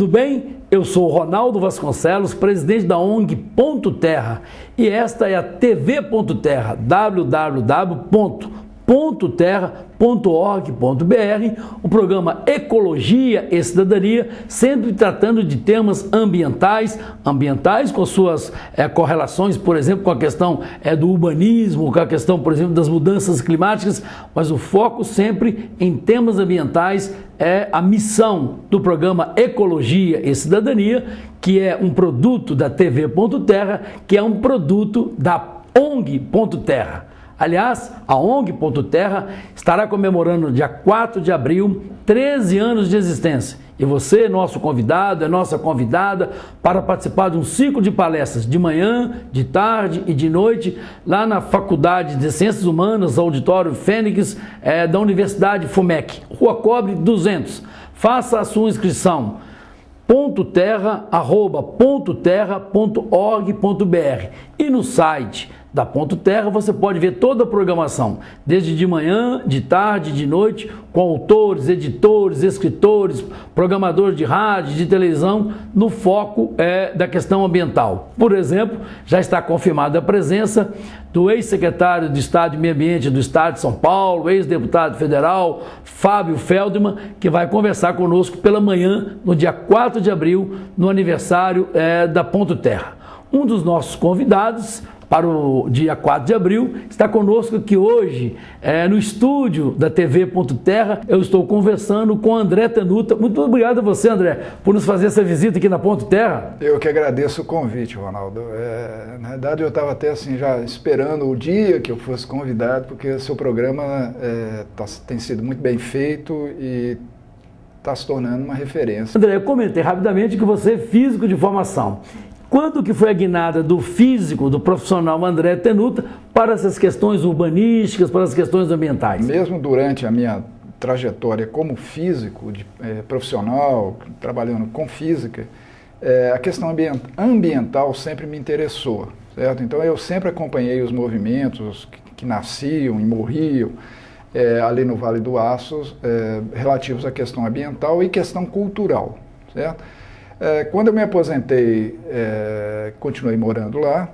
bem? Eu sou o Ronaldo Vasconcelos, presidente da ONG Ponto Terra, e esta é a TV Ponto Terra, www.pontoterra.org.br, o programa Ecologia e Cidadania, sempre tratando de temas ambientais com suas correlações, por exemplo, com a questão do urbanismo, com a questão, por exemplo, das mudanças climáticas, mas o foco sempre em temas ambientais é a missão do programa Ecologia e Cidadania, que é um produto da TV Ponto Terra, que é um produto da ONG Ponto Terra. Aliás, a ONG Ponto Terra estará comemorando no dia 4 de abril 13 anos de existência. E você, nosso convidado, é nossa convidada para participar de um ciclo de palestras de manhã, de tarde e de noite, lá na Faculdade de Ciências Humanas, Auditório Fênix, da Universidade FUMEC, Rua Cobre 200. Faça a sua inscrição. pontoterra.org.br e no site da Ponto Terra você pode ver toda a programação, desde de manhã, de tarde, de noite, com autores, editores, escritores, programadores de rádio, de televisão, no foco da questão ambiental. Por exemplo, já está confirmada a presença do ex-secretário de Estado de Meio Ambiente do Estado de São Paulo, ex-deputado federal, Fábio Feldman, que vai conversar conosco pela manhã, no dia 4 de abril, no aniversário da Ponto Terra. Um dos nossos convidados para o dia 4 de abril, está conosco aqui hoje, no estúdio da TV Ponto Terra. Eu estou conversando com André Tenuta. Muito obrigado a você, André, por nos fazer essa visita aqui na Ponto Terra. Eu que agradeço o convite, Ronaldo. Na verdade, eu estava até assim, já esperando o dia que eu fosse convidado, porque seu programa tem sido muito bem feito e está se tornando uma referência. André, eu comentei rapidamente que você é físico de formação. Quando que foi a guinada do físico, do profissional André Tenuta, para essas questões urbanísticas, para as questões ambientais? Mesmo durante a minha trajetória como físico, profissional, trabalhando com física, a questão ambiental sempre me interessou, certo? Então eu sempre acompanhei os movimentos que nasciam e morriam ali no Vale do Aço, relativos à questão ambiental e questão cultural, certo? Quando eu me aposentei, continuei morando lá,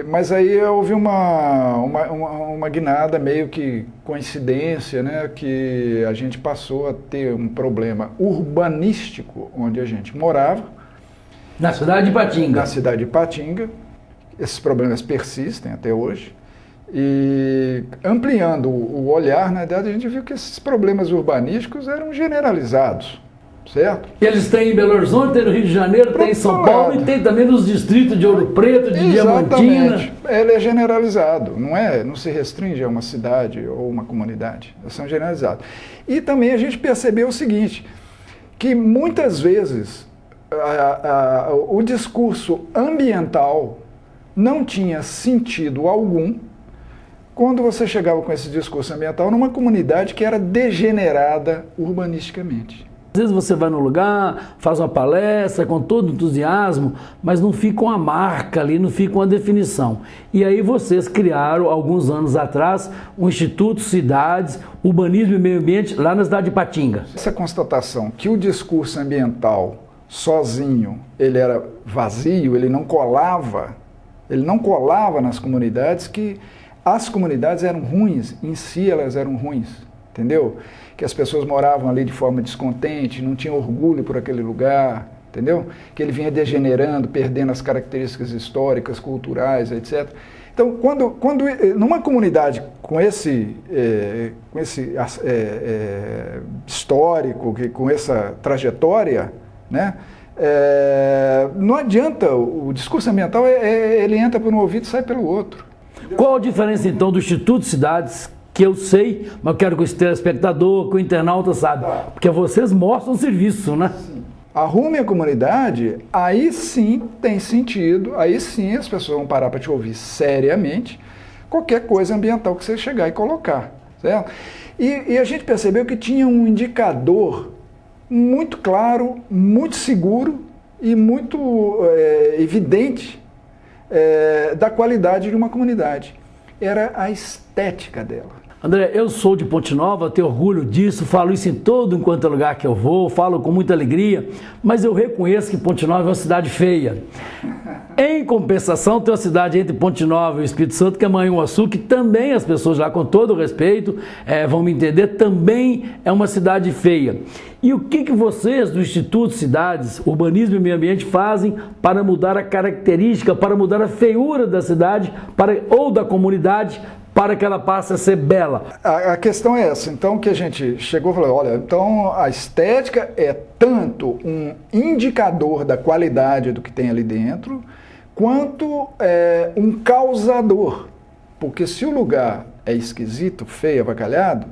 mas aí houve uma guinada, meio que coincidência, né, que a gente passou a ter um problema urbanístico onde a gente morava. Na cidade de Ipatinga. Na cidade de Ipatinga. Esses problemas persistem até hoje. E ampliando o olhar, na verdade, a gente viu que esses problemas urbanísticos eram generalizados. Certo? E eles têm em Belo Horizonte, tem no Rio de Janeiro, tem em São Paulo e tem também nos distritos de Ouro Preto, de Diamantina. Ele é generalizado, não se restringe a uma cidade ou uma comunidade, eles são generalizados. E também a gente percebeu o seguinte, que muitas vezes o discurso ambiental não tinha sentido algum quando você chegava com esse discurso ambiental numa comunidade que era degenerada urbanisticamente. Às vezes você vai no lugar, faz uma palestra com todo entusiasmo, mas não fica uma marca ali, não fica uma definição. E aí vocês criaram, alguns anos atrás, o Instituto Cidades, Urbanismo e Meio Ambiente, lá na cidade de Ipatinga. Essa constatação que o discurso ambiental sozinho, ele era vazio, ele não colava nas comunidades, que as comunidades eram ruins, em si elas eram ruins, entendeu? Que as pessoas moravam ali de forma descontente, não tinham orgulho por aquele lugar, entendeu? Que ele vinha degenerando, perdendo as características históricas, culturais, etc. Então, quando numa comunidade com esse histórico, com essa trajetória, né, não adianta, o discurso ambiental ele entra por um ouvido e sai pelo outro. Qual a diferença, então, do Instituto Cidades, que eu sei, mas eu quero que o telespectador, que o internauta saiba, porque vocês mostram o serviço, né? Sim. Arrume a comunidade, aí sim tem sentido, aí sim as pessoas vão parar para te ouvir seriamente qualquer coisa ambiental que você chegar e colocar, certo? E a gente percebeu que tinha um indicador muito claro, muito seguro e muito evidente da qualidade de uma comunidade. Era a estética dela. André, eu sou de Ponte Nova, tenho orgulho disso, falo isso em todo enquanto é lugar que eu vou, falo com muita alegria, mas eu reconheço que Ponte Nova é uma cidade feia. Em compensação, tem uma cidade entre Ponte Nova e o Espírito Santo, que é Manhuaçu, que também as pessoas lá, com todo o respeito, vão me entender, também é uma cidade feia. E o que vocês do Instituto Cidades, Urbanismo e Meio Ambiente fazem para mudar a característica, para mudar a feiura da cidade ou da comunidade, para que ela passe a ser bela? A questão é essa, então, que a gente chegou e falou, olha, então a estética é tanto um indicador da qualidade do que tem ali dentro, quanto um causador, porque se o lugar é esquisito, feio, avacalhado,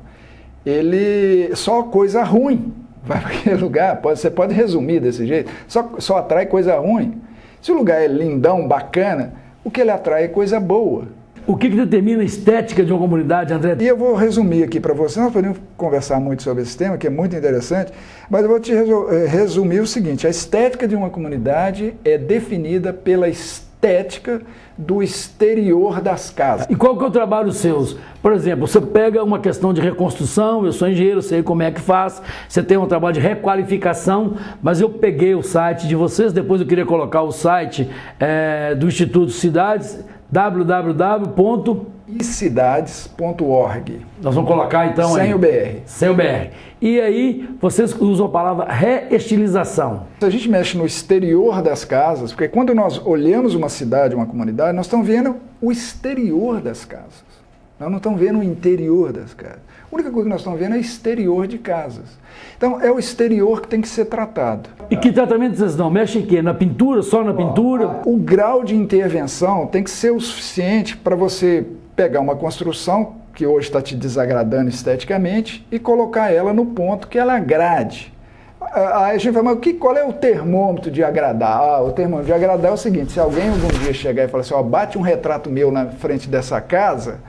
ele só coisa ruim vai para aquele lugar, você pode resumir desse jeito, só atrai coisa ruim. Se o lugar é lindão, bacana, o que ele atrai é coisa boa. O que determina a estética de uma comunidade, André? E eu vou resumir aqui para você, nós podemos conversar muito sobre esse tema, que é muito interessante, mas eu vou te resumir o seguinte, a estética de uma comunidade é definida pela estética do exterior das casas. E qual que é o trabalho seus? Por exemplo, você pega uma questão de reconstrução, eu sou engenheiro, sei como é que faz, você tem um trabalho de requalificação, mas eu peguei o site de vocês, depois eu queria colocar o site do Instituto Cidades, www.icidades.org. Nós vamos colocar então sem aí. O BR. Sem o BR. E aí vocês usam a palavra reestilização. Se a gente mexe no exterior das casas, porque quando nós olhamos uma cidade, uma comunidade, nós estamos vendo o exterior das casas. Nós não estamos vendo o interior das casas. A única coisa que nós estamos vendo é o exterior de casas. Então, é o exterior que tem que ser tratado. E que tratamento vocês dão? Mexem em quê? Na pintura? Só na pintura? O grau de intervenção tem que ser o suficiente para você pegar uma construção que hoje está te desagradando esteticamente e colocar ela no ponto que ela agrade. Aí a gente fala, mas qual é o termômetro de agradar? O termômetro de agradar é o seguinte, se alguém algum dia chegar e falar assim, bate um retrato meu na frente dessa casa,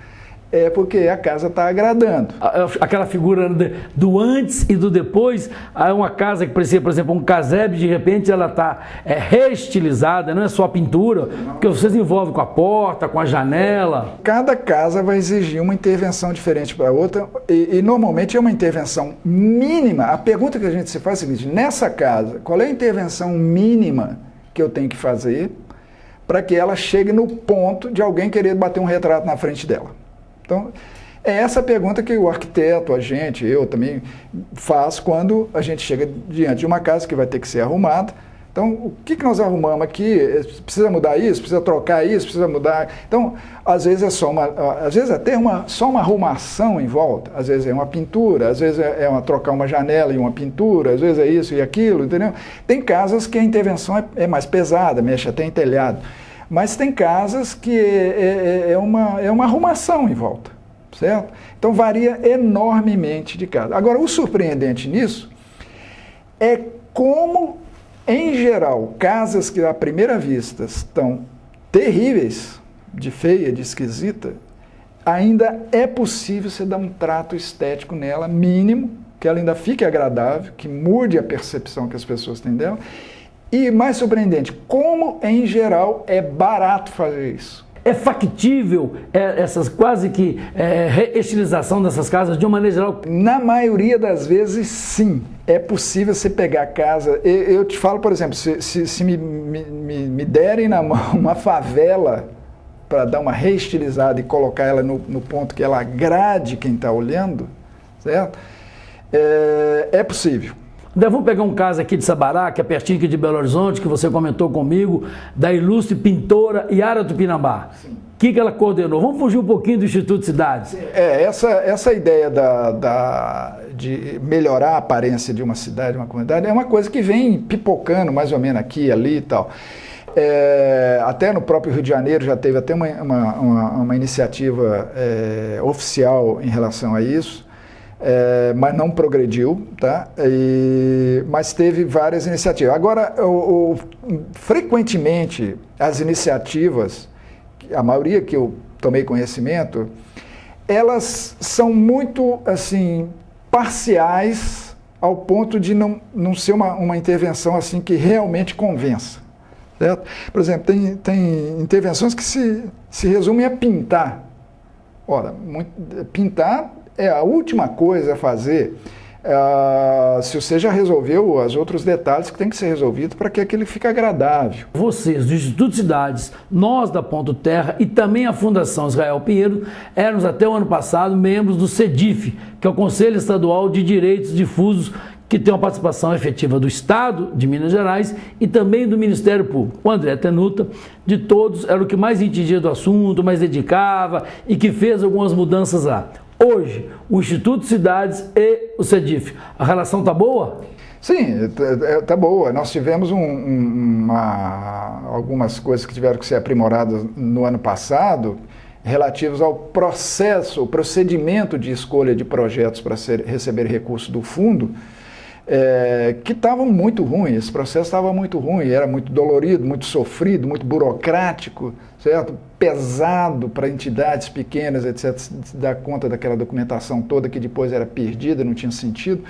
é porque a casa está agradando. Aquela figura do antes e do depois, é uma casa que parecia, por exemplo, um casebre, de repente ela está reestilizada, não é só a pintura, porque vocês envolvem com a porta, com a janela. Cada casa vai exigir uma intervenção diferente para a outra e normalmente é uma intervenção mínima. A pergunta que a gente se faz é a seguinte, nessa casa, qual é a intervenção mínima que eu tenho que fazer para que ela chegue no ponto de alguém querer bater um retrato na frente dela? Então, é essa pergunta que o arquiteto, a gente, eu também faço quando a gente chega diante de uma casa que vai ter que ser arrumada. Então, o que nós arrumamos aqui? Precisa mudar isso? Precisa trocar isso? Precisa mudar? Então, às vezes é só às vezes até só uma arrumação em volta. Às vezes é uma pintura, às vezes trocar uma janela e uma pintura, às vezes é isso e aquilo, entendeu? Tem casas que a intervenção é mais pesada, mexe até em telhado. Mas tem casas que é uma arrumação em volta, certo? Então varia enormemente de casa. Agora, o surpreendente nisso é como, em geral, casas que à primeira vista estão terríveis, de feia, de esquisita, ainda é possível você dar um trato estético nela, mínimo, que ela ainda fique agradável, que mude a percepção que as pessoas têm dela. E mais surpreendente, como em geral é barato fazer isso. É factível essas quase que reestilização dessas casas de uma maneira geral? Na maioria das vezes, sim. É possível você pegar a casa. Eu te falo, por exemplo, se me derem na mão uma favela para dar uma reestilizada e colocar ela no ponto que ela agrade quem está olhando, certo? É possível. Vamos pegar um caso aqui de Sabará, que é pertinho aqui de Belo Horizonte, que você comentou comigo, da ilustre pintora Yara Tupinambá. O que ela coordenou? Vamos fugir um pouquinho do Instituto Cidades. Essa ideia de melhorar a aparência de uma cidade, de uma comunidade, é uma coisa que vem pipocando mais ou menos aqui, ali e tal. Até no próprio Rio de Janeiro já teve até uma iniciativa oficial em relação a isso. Mas não progrediu, tá? Mas teve várias iniciativas. Agora, frequentemente, as iniciativas, a maioria que eu tomei conhecimento, elas são muito, assim, parciais ao ponto de não ser uma intervenção, assim, que realmente convença, certo? Por exemplo, tem intervenções que se resumem a pintar, Ora, pintar é a última coisa a fazer se você já resolveu os outros detalhes que tem que ser resolvido para que aquilo fique agradável. Vocês do Instituto Cidades, nós da Ponto Terra e também a Fundação Israel Pinheiro éramos até o ano passado membros do CEDIF, que é o Conselho Estadual de Direitos Difusos, que tem uma participação efetiva do Estado de Minas Gerais e também do Ministério Público. O André Tenuta, de todos, era o que mais entendia do assunto, mais dedicava e que fez algumas mudanças lá. Hoje, o Instituto Cidades e o CEDIF, a relação está boa? Sim, está boa. Nós tivemos algumas coisas que tiveram que ser aprimoradas no ano passado, relativos ao processo, o procedimento de escolha de projetos para receber recursos do fundo, que estavam muito ruins. Esse processo estava muito ruim, era muito dolorido, muito sofrido, muito burocrático, certo? Pesado para entidades pequenas, etc., dar conta daquela documentação toda que depois era perdida, não tinha sentido.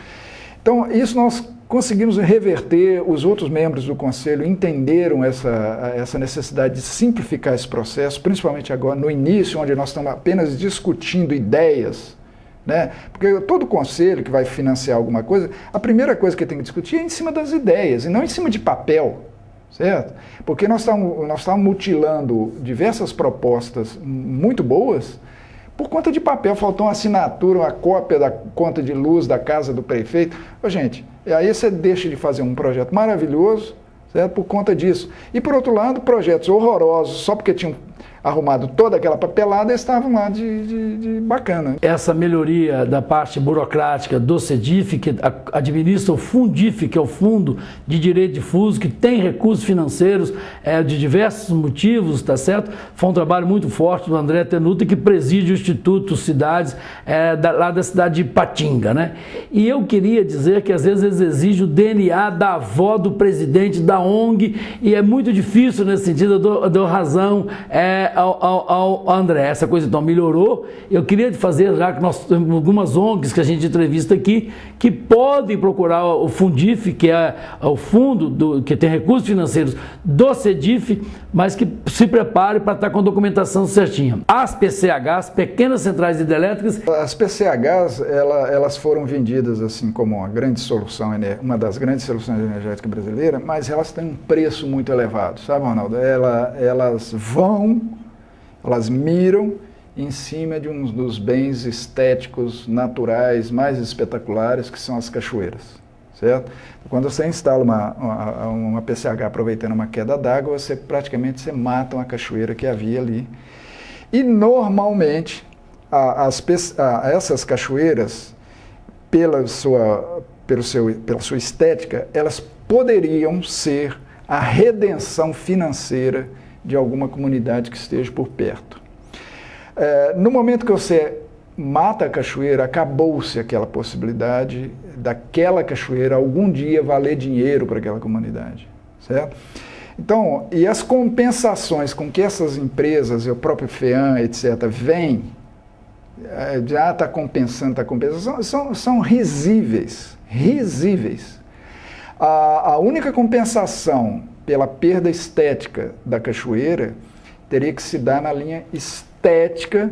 Então, isso nós conseguimos reverter. Os outros membros do Conselho entenderam essa necessidade de simplificar esse processo, principalmente agora no início, onde nós estamos apenas discutindo ideias, né? Porque todo conselho que vai financiar alguma coisa, a primeira coisa que tem que discutir é em cima das ideias e não em cima de papel, certo? Porque nós estamos mutilando diversas propostas muito boas por conta de papel. Faltou uma assinatura, uma cópia da conta de luz da casa do prefeito. Ô, gente, aí você deixa de fazer um projeto maravilhoso, certo? Por conta disso. E, por outro lado, projetos horrorosos, só porque tinham arrumado toda aquela papelada, estavam lá de bacana. Essa melhoria da parte burocrática do CEDIF, que administra o Fundif, que é o Fundo de Direito Difuso, que tem recursos financeiros de diversos motivos, tá certo? Foi um trabalho muito forte do André Tenuta, que preside o Instituto Cidades, lá da cidade de Ipatinga, né? E eu queria dizer que às vezes eles exigem o DNA da avó do presidente da ONG, e é muito difícil nesse sentido. Eu dou razão ao André. Essa coisa então melhorou. Eu queria fazer, já que nós temos algumas ONGs que a gente entrevista aqui, que podem procurar o Fundif, que é o fundo que tem recursos financeiros do CEDIF, mas que se prepare para estar com a documentação certinha. As PCHs, pequenas centrais hidrelétricas. As PCHs, elas foram vendidas assim como uma grande solução, uma das grandes soluções energéticas brasileiras, mas elas têm um preço muito elevado, sabe, Ronaldo? Elas miram em cima de um dos bens estéticos naturais mais espetaculares, que são as cachoeiras, certo? Quando você instala uma PCH aproveitando uma queda d'água, você praticamente mata uma cachoeira que havia ali. E normalmente essas cachoeiras, pela sua estética, elas poderiam ser a redenção financeira de alguma comunidade que esteja por perto. No momento que você mata a cachoeira, acabou-se aquela possibilidade daquela cachoeira algum dia valer dinheiro para aquela comunidade, certo? Então, e as compensações com que essas empresas, o próprio FEAM, etc., vêm, já está compensando, são risíveis, risíveis. A única compensação pela perda estética da cachoeira teria que se dar na linha estética,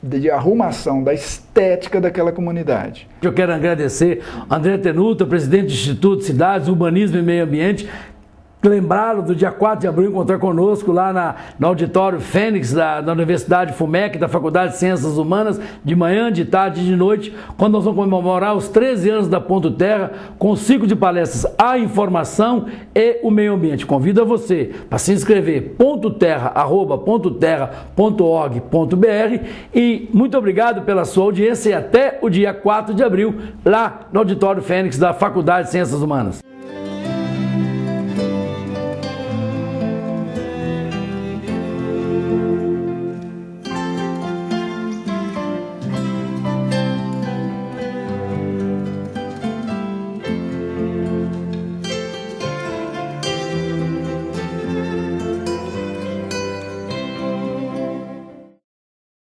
de arrumação da estética daquela comunidade. Eu quero agradecer André Tenuta, presidente do Instituto Cidades, Urbanismo e Meio Ambiente. Lembraram do dia 4 de abril encontrar conosco lá no auditório Fênix da Universidade FUMEC, da Faculdade de Ciências Humanas, de manhã, de tarde e de noite, quando nós vamos comemorar os 13 anos da Ponto Terra, com o ciclo de palestras A Informação e o Meio Ambiente. Convido a você para se inscrever, pontoterra@pontoterra.org.br, e muito obrigado pela sua audiência e até o dia 4 de abril, lá no auditório Fênix da Faculdade de Ciências Humanas.